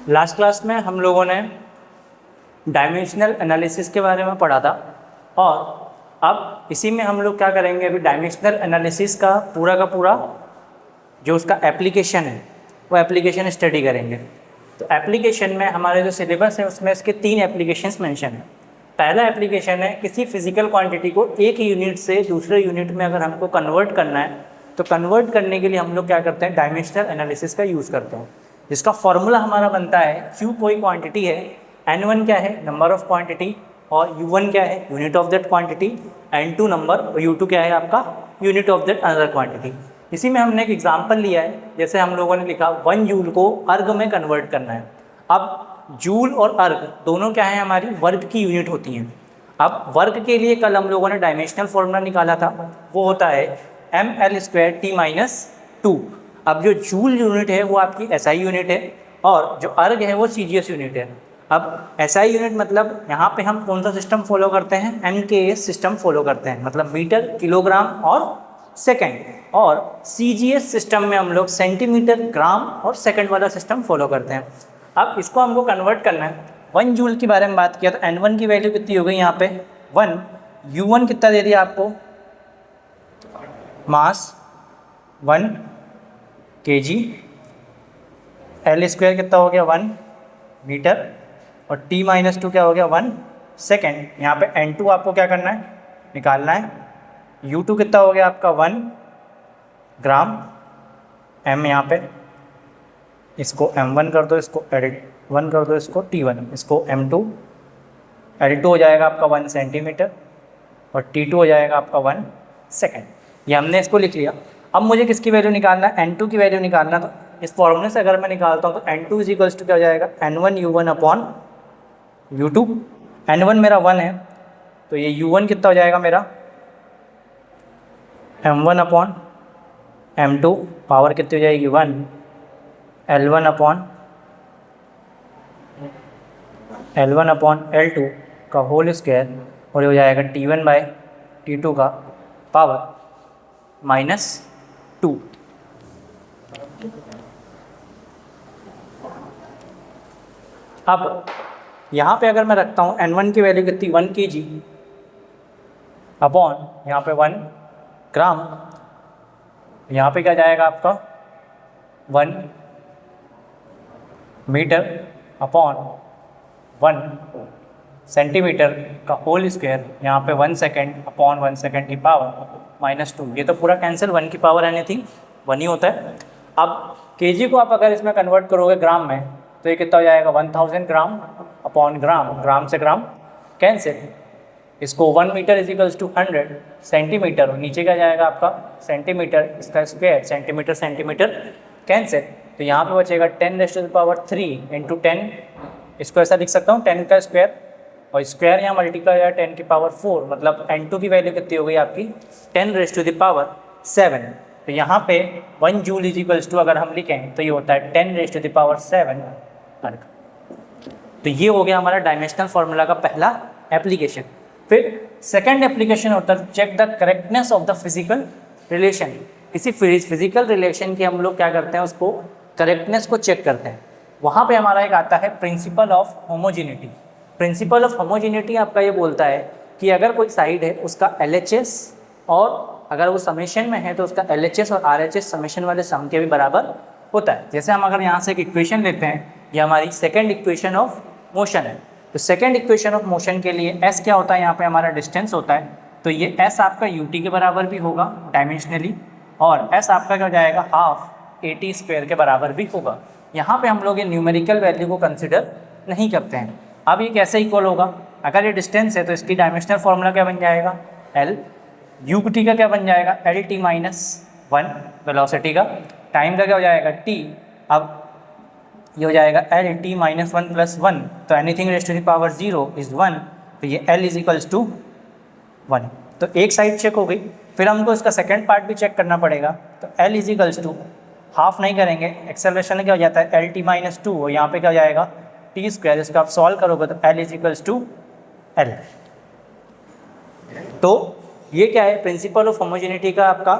Last class में हम लोगों ने डायमेंशनल एनालिसिस के बारे में पढ़ा था और अब इसी में हम लोग क्या करेंगे, अभी डायमेंशनल एनालिसिस का पूरा जो उसका एप्लीकेशन है वो एप्लीकेशन स्टडी करेंगे। तो एप्लीकेशन में हमारे जो सिलेबस है उसमें इसके 3 एप्लीकेशंस मेंशन है। पहला एप्लीकेशन है किसी फिजिकल क्वांटिटी को एक यूनिट से दूसरे यूनिट में अगर हमको कन्वर्ट करना है तो कन्वर्ट करने के लिए हम लोग क्या करते हैं, डायमेंशनल एनालिसिस का यूज़ करते हैं, जिसका फॉर्मूला हमारा बनता है Q कोई क्वांटिटी है, N1 क्या है नंबर ऑफ क्वांटिटी और U1 क्या है unit of that quantity, N2 number और U2 क्या है आपका unit of that another quantity. इसी में हमने एक एग्जांपल लिया है, जैसे हम लोगों ने लिखा 1 जूल को अर्ग में कन्वर्ट करना है। अब जूल और अर्ग दोनों क्या है, हमारी वर्ग की यूनिट होती हैं। अब वर्ग के लिए कल हम लोगों ने डायमेंशनल फॉर्मूला निकाला था, वो होता है ml²T-2। अब जो जूल यूनिट है वो आपकी SI यूनिट है और जो अर्ग है वो CGS यूनिट है। अब SI यूनिट मतलब यहाँ पे हम कौन सा सिस्टम फॉलो करते हैं, MKS सिस्टम फॉलो करते हैं, मतलब मीटर, किलोग्राम और सेकेंड। और CGS सिस्टम में हम लोग सेंटीमीटर, ग्राम और सेकेंड वाला सिस्टम फॉलो करते हैं। अब इसको हमको कन्वर्ट करना है। 1 जूल के बारे में बात किया तो N1 की वैल्यू कितनी हो गई यहाँ पे 1, U1 कितना दे दिया आपको, मास 1 kg, L² कितना हो गया 1 मीटर और T-2 क्या हो गया 1 सेकेंड। यहाँ पे N2 आपको क्या करना है, निकालना है। U2 कितना हो गया आपका 1 ग्राम, M यहाँ पे, इसको M1 कर दो, इसको L1 कर दो, इसको T1, इसको M2, L2 हो जाएगा आपका 1 सेंटीमीटर और T2 हो जाएगा आपका 1 सेकेंड। ये हमने इसको लिख लिया। अब मुझे किसकी वैल्यू निकालना है, N2 की वैल्यू निकालना। तो इस फॉर्मूले से अगर मैं निकालता हूँ तो N2 इक्वल्स टू क्या हो जाएगा, N1 U1 upon U2। N1 मेरा 1 है तो ये U1 कितना हो जाएगा मेरा M1 अपॉन M2, पावर कितनी हो जाएगी 1, L1 अपॉन L2 का होल स्क्वायर और ये हो जाएगा T1/T2 का पावर -2। अब यहाँ पे अगर मैं रखता हूँ N1 की वैल्यू कितनी 1 kg अपॉन यहाँ पे 1 ग्राम, यहाँ पे क्या जाएगा आपका 1 मीटर अपॉन 1 सेंटीमीटर का होल स्क्वायर, यहाँ पे 1 सेकेंड अपॉन 1 सेकेंड की पावर -2। ये तो पूरा कैंसिल, 1 की पावर एनीथिंग 1 ही होता है। अब kg को आप अगर इसमें कन्वर्ट करोगे ग्राम में तो ये कितना हो जाएगा 1000 ग्राम अपॉन ग्राम, ग्राम से ग्राम कैंसिल, इसको 1 मीटर इजिकल्स टू 100 सेंटीमीटर और नीचे क्या जाएगा आपका सेंटीमीटर, इसका स्क्वायर सेंटीमीटर सेंटीमीटर कैंसिल। तो यहाँ पे बचेगा 10⁻³ इंटू 10, इसको ऐसा लिख सकता हूँ 10 का स्क्वायर और स्क्वायर यहाँ मल्टीप्लाई हो जाएगा 10⁴, मतलब N2 की वैल्यू कितनी हो गई आपकी 10⁻⁷। तो यहाँ पे 1 जूल इजिकल्स टू अगर हम लिखें तो ये होता है 10⁻⁷ अर्ग। तो ये हो गया हमारा डायमेंशनल फार्मूला का पहला एप्लीकेशन। फिर सेकंड एप्लीकेशन होता है check the correctness of the physical relation. किसी फिजिकल रिलेशन की हम लोग क्या करते हैं, उसको करेक्टनेस को चेक करते हैं। वहाँ पे हमारा एक आता है principle of homogeneity. Principle of homogeneity आपका ये बोलता है कि अगर कोई साइड है उसका LHS और अगर वो समेशन में है तो उसका LHS और RHS समेशन वाले सम के भी बराबर होता है। जैसे हम अगर यहाँ से एक इक्वेशन लेते हैं, ये हमारी सेकेंड इक्वेशन ऑफ मोशन है। तो सेकेंड इक्वेशन ऑफ मोशन के लिए S क्या होता है, यहाँ पे हमारा डिस्टेंस होता है, तो ये S आपका UT के बराबर भी होगा डायमेंशनली और S आपका क्या हो जाएगा हाफ AT² के बराबर भी होगा। यहाँ पे हम लोग ये न्यूमेरिकल वैल्यू को कंसिडर नहीं करते हैं। अब ये कैसे इक्वल होगा, अगर ये डिस्टेंस है तो इसकी डायमेंशनल फार्मूला क्या बन जाएगा L, UT का क्या बन जाएगा LT-1 वेलोसिटी का, टाइम का क्या हो जाएगा T, अब ये हो जाएगा LT-1 + 1, तो anything raised to the power 0 is 1, तो ये L = 1। तो एक साइड चेक हो गई। फिर हमको इसका सेकंड पार्ट भी चेक करना पड़ेगा। तो L = हाफ नहीं करेंगे, एक्सेलरेशन क्या हो जाता है LT-2 और यहाँ पे क्या हो जाएगा T², इसका आप सॉल्व करोगे तो L = L। तो ये क्या है, प्रिंसिपल ऑफ होमोजेनिटी का आपका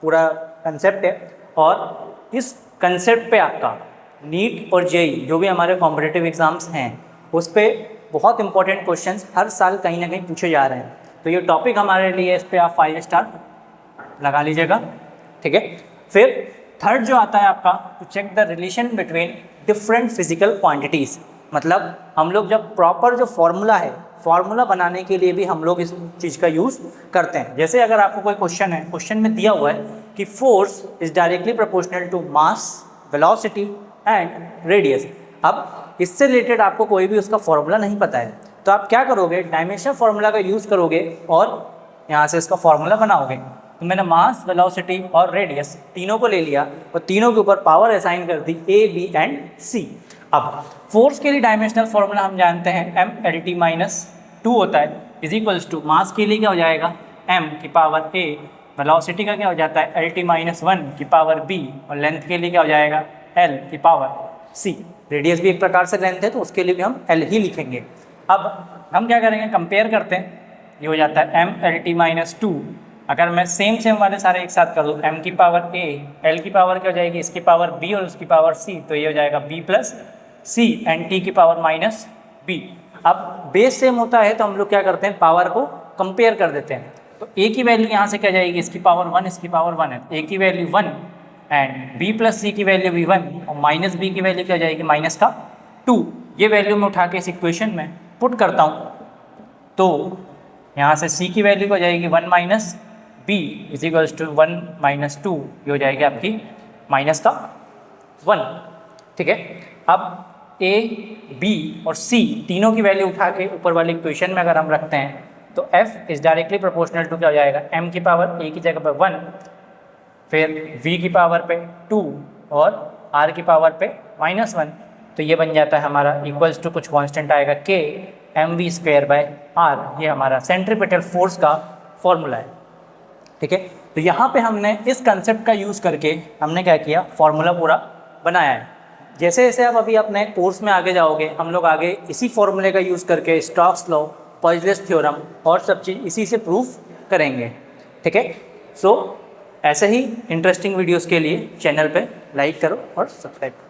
पूरा कंसेप्ट है और इस कंसेप्ट पे आपका नीट और जेई जो भी हमारे कॉम्पिटिटिव एग्ज़ाम्स हैं उस पर बहुत इंपॉर्टेंट क्वेश्चंस हर साल कहीं ना कहीं पूछे जा रहे हैं। तो ये टॉपिक हमारे लिए, इस पर आप 5 स्टार लगा लीजिएगा, ठीक है। फिर थर्ड जो आता है आपका, to check the relation between different physical quantities. मतलब हम लोग जब प्रॉपर जो फॉर्मूला है, फॉर्मूला बनाने के लिए भी हम लोग इस चीज़ का यूज़ करते हैं। जैसे अगर आपको कोई क्वेश्चन है, क्वेश्चन में दिया हुआ है कि force is directly proportional to mass, velocity and radius. अब इससे रिलेटेड आपको कोई भी उसका फॉर्मूला नहीं पता है, तो आप क्या करोगे, डायमेंशनल फॉर्मूला का यूज़ करोगे और यहाँ से इसका फॉर्मूला बनाओगे। तो मैंने मास, वेलोसिटी और रेडियस तीनों को ले लिया और तीनों के ऊपर पावर असाइन कर दी A, B एंड C। अब फोर्स के लिए डायमेंशनल फॉर्मूला हम जानते हैं m(L_t-2) होता है, इज इक्वल्स टू मास के लिए क्या हो जाएगा m⁴A, वेलोसिटी का क्या हो जाता है L_t-1⁴B और लेंथ के लिए क्या हो जाएगा L⁴C। रेडियस भी एक प्रकार से लेंथ है तो उसके लिए भी हम L ही लिखेंगे। अब हम क्या करेंगे, कंपेयर करते हैं। ये हो जाता है m(L_t-2), अगर मैं सेम वाले सारे एक साथ कर दूँ, m⁴A, L की पावर क्या हो जाएगी, इसकी पावर B और उसकी पावर C, तो ये हो जाएगा B+C एंड t⁻⁻B। अब बेस सेम होता है तो हम लोग क्या करते हैं, पावर को कंपेयर कर देते हैं। तो A की वैल्यू यहाँ से क्या जाएगी, इसकी पावर 1, इसकी पावर 1 है, A की वैल्यू 1 एंड B+C की वैल्यू भी 1 और -B की वैल्यू क्या जाएगी -2। ये वैल्यू मैं उठा के इस इक्वेशन में पुट करता हूँ, तो यहाँ से C की वैल्यू हो जाएगी 1 - B इज इक्वल्स टू 1 - 2, ये हो जाएगी आपकी -1, ठीक है। अब A, B और C तीनों की वैल्यू उठा के ऊपर वाली इक्वेशन में अगर हम रखते हैं तो F is directly proportional to क्या हो जाएगा, m की पावर A की जगह पर 1, फिर V की पावर पे 2 और R की पावर पे -1, तो ये बन जाता है हमारा इक्वल्स टू कुछ कांस्टेंट आएगा K mv²/r। ये हमारा सेंट्रीपिटल फोर्स का फॉर्मूला है, ठीक है। तो यहाँ पे हमने इस कंसेप्ट का यूज़ करके हमने क्या किया, फॉर्मूला पूरा बनाया है। जैसे जैसे आप अभी अपने कोर्स में आगे जाओगे, हम लोग आगे इसी फॉर्मूले का यूज़ करके स्टोक्स लॉ, पॉइजलेस थ्योरम और सब चीज़ इसी से प्रूफ करेंगे, ठीक है। सो ऐसे ही इंटरेस्टिंग वीडियोस के लिए चैनल पे लाइक करो और सब्सक्राइब करो।